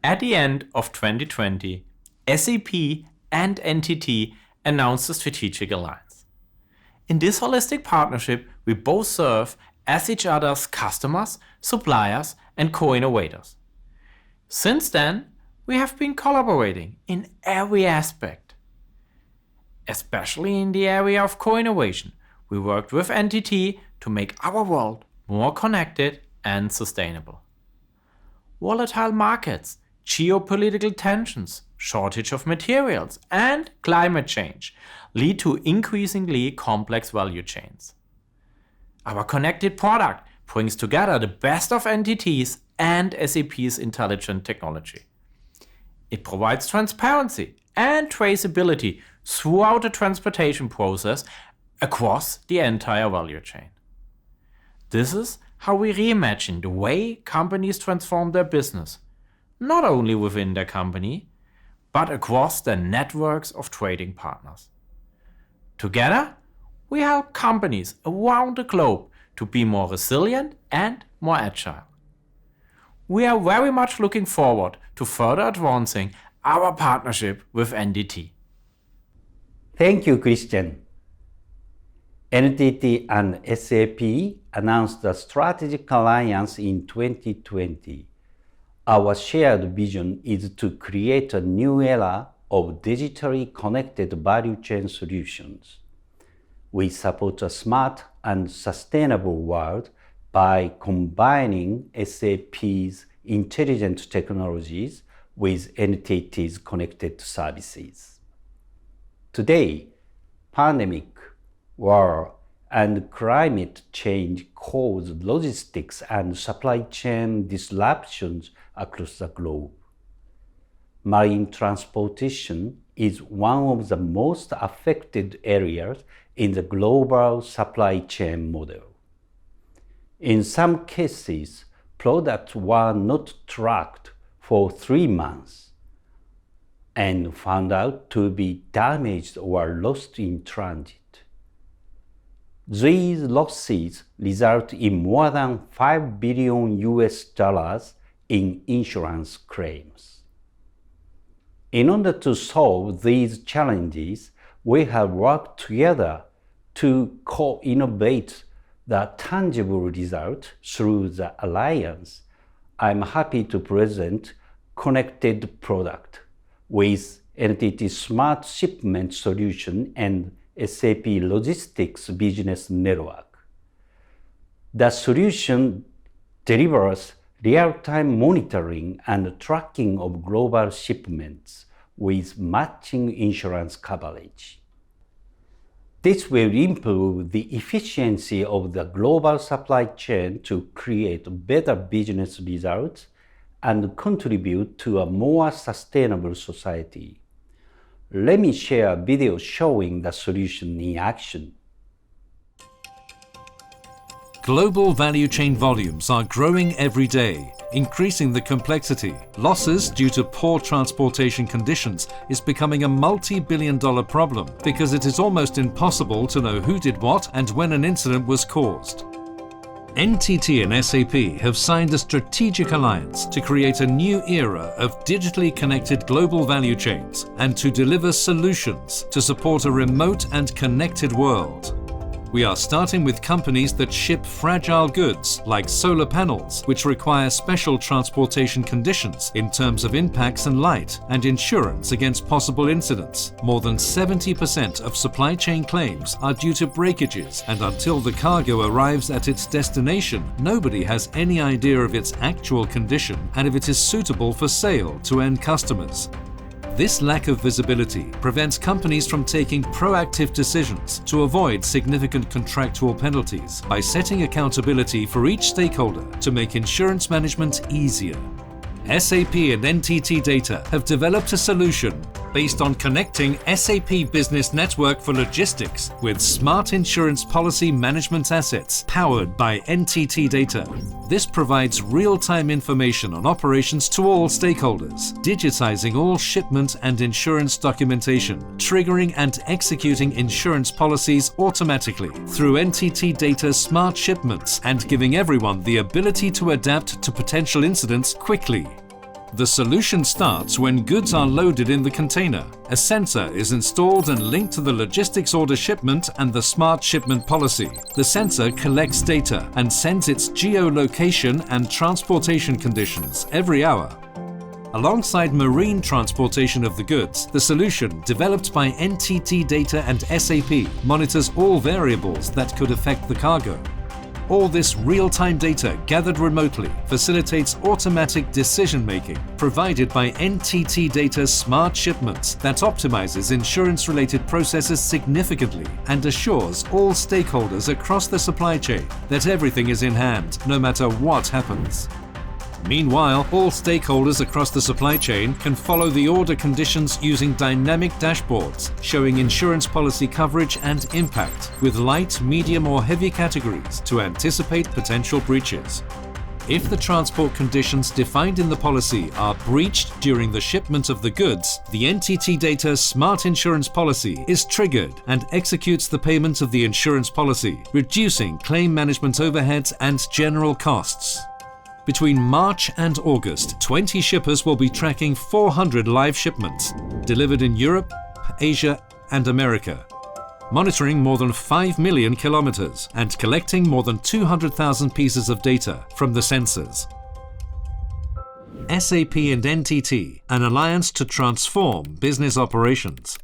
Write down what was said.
At the end of 2020, SAP and NTT announced a strategic alliance. In this holistic partnership, we both serve as each other's customers, suppliers, and co-innovators. Since then, we have been collaborating in every aspect. Especially in the area of co-innovation, we worked with NTT to make our world more connected and sustainable. Volatile markets, geopolitical tensions, shortage of materials, and climate change lead to increasingly complex value chains. Our connected product brings together the best of NTT's and SAP's intelligent technology. It provides transparency and traceability throughout the transportation process across the entire value chain. This is how we reimagine the way companies transform their business, not only within their company, but across their networks of trading partners. Together, we help companies around the globe to be more resilient and more agile. We are very much looking forward to further advancing our partnership with NTT. Thank you, Christian. NTT and SAP announced a strategic alliance in 2020. Our shared vision is to create a new era of digitally connected value chain solutions. We support a smart and sustainable world by combining SAP's intelligent technologies with NTT's connected services. Today, pandemic, war, and climate change cause logistics and supply chain disruptions across the globe. Marine transportation is one of the most affected areas in the global supply chain model. In some cases, products were not tracked for 3 months and found out to be damaged or lost in transit. These losses result in more than $5 billion in insurance claims. In order to solve these challenges, we have worked together to co-innovate the tangible result through the alliance. I'm happy to present Connected Product with NTT Smart Shipments solution and SAP Logistics Business Network. The solution delivers real-time monitoring and tracking of global shipments with matching insurance coverage. This will improve the efficiency of the global supply chain to create better business results and contribute to a more sustainable society. Let me share a video showing the solution in action. Global value chain volumes are growing every day, increasing the complexity. Losses due to poor transportation conditions is becoming a multi-billion-dollar problem because it is almost impossible to know who did what and when an incident was caused. NTT and SAP have signed a strategic alliance to create a new era of digitally connected global value chains and to deliver solutions to support a remote and connected world. We are starting with companies that ship fragile goods like solar panels, which require special transportation conditions in terms of impacts and light, and insurance against possible incidents. More than 70% of supply chain claims are due to breakages, and until the cargo arrives at its destination, nobody has any idea of its actual condition and if it is suitable for sale to end customers. This lack of visibility prevents companies from taking proactive decisions to avoid significant contractual penalties by setting accountability for each stakeholder to make insurance management easier. SAP and NTT Data have developed a solution based on connecting SAP Business Network for Logistics with smart insurance policy management assets powered by NTT Data. This provides real-time information on operations to all stakeholders, digitizing all shipment and insurance documentation, triggering and executing insurance policies automatically through NTT Data's smart shipments, and giving everyone the ability to adapt to potential incidents quickly. The solution starts when goods are loaded in the container. A sensor is installed and linked to the logistics order shipment and the smart shipment policy. The sensor collects data and sends its geolocation and transportation conditions every hour. Alongside marine transportation of the goods, the solution, developed by NTT Data and SAP, monitors all variables that could affect the cargo. All this real-time data gathered remotely facilitates automatic decision-making provided by NTT Data's smart shipments that optimizes insurance-related processes significantly and assures all stakeholders across the supply chain that everything is in hand, no matter what happens. Meanwhile, all stakeholders across the supply chain can follow the order conditions using dynamic dashboards showing insurance policy coverage and impact with light, medium or heavy categories to anticipate potential breaches. If the transport conditions defined in the policy are breached during the shipment of the goods, the NTT Data Smart Insurance Policy is triggered and executes the payment of the insurance policy, reducing claim management overheads and general costs. Between March and August, 20 shippers will be tracking 400 live shipments delivered in Europe, Asia and America, monitoring more than 5 million kilometers and collecting more than 200,000 pieces of data from the sensors. SAP and NTT, an alliance to transform business operations.